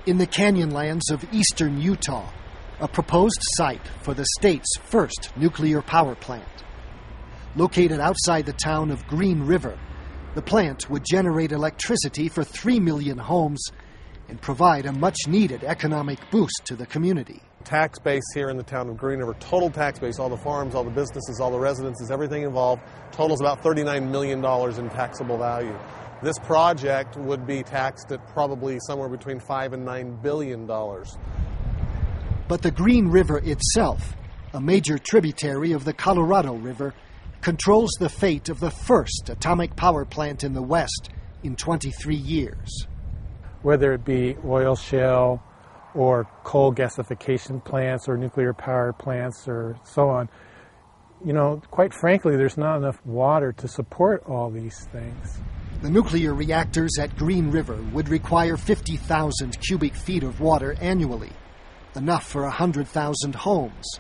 In the canyonlands of eastern Utah, a proposed site for the state's first nuclear power plant. Located outside the town of Green River, the plant would generate electricity for 3 million homes and provide a much-needed economic boost to the community. Tax base here in the town of Green River, total tax base, all the farms, all the businesses, all the residences, everything involved, totals about $39 million in taxable value. This project would be taxed at probably somewhere between $5 and $9 billion. But the Green River itself, a major tributary of the Colorado River, controls the fate of the first atomic power plant in the West in 23 years. Whether it be oil shale or coal gasification plants or nuclear power plants or so on, quite frankly, there's not enough water to support all these things. The nuclear reactors at Green River would require 50,000 cubic feet of water annually, enough for 100,000 homes.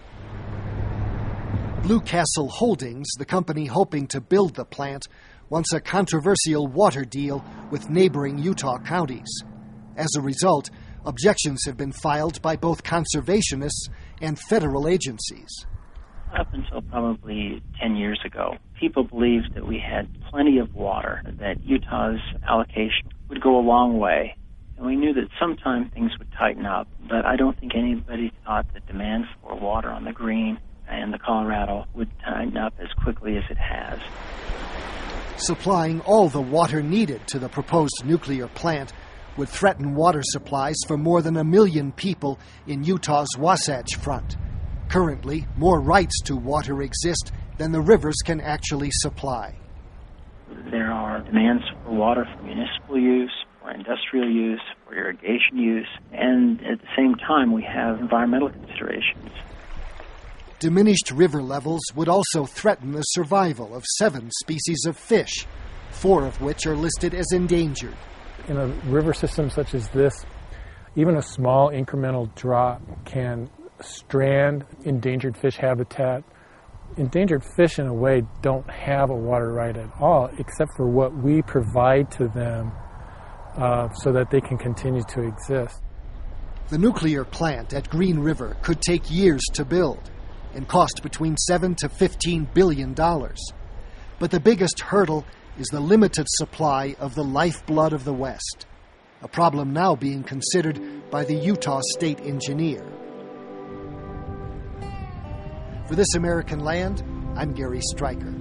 Blue Castle Holdings, the company hoping to build the plant, wants a controversial water deal with neighboring Utah counties. As a result, objections have been filed by both conservationists and federal agencies. Up until probably 10 years ago, people believed that we had plenty of water, that Utah's allocation would go a long way. And we knew that sometime things would tighten up, but I don't think anybody thought that demand for water on the Green and the Colorado would tighten up as quickly as it has. Supplying all the water needed to the proposed nuclear plant would threaten water supplies for more than 1 million people in Utah's Wasatch Front. Currently, more rights to water exist than the rivers can actually supply. There are demands for water for municipal use, for industrial use, for irrigation use, and at the same time we have environmental considerations. Diminished river levels would also threaten the survival of 7 species of fish, 4 of which are listed as endangered. In a river system such as this, even a small incremental drop can strand endangered fish habitat. Endangered fish, in a way, don't have a water right at all, except for what we provide to them so that they can continue to exist. The nuclear plant at Green River could take years to build and cost between $7 to $15 billion. But the biggest hurdle is the limited supply of the lifeblood of the West, a problem now being considered by the Utah State Engineer. For This American Land, I'm Gary Stryker.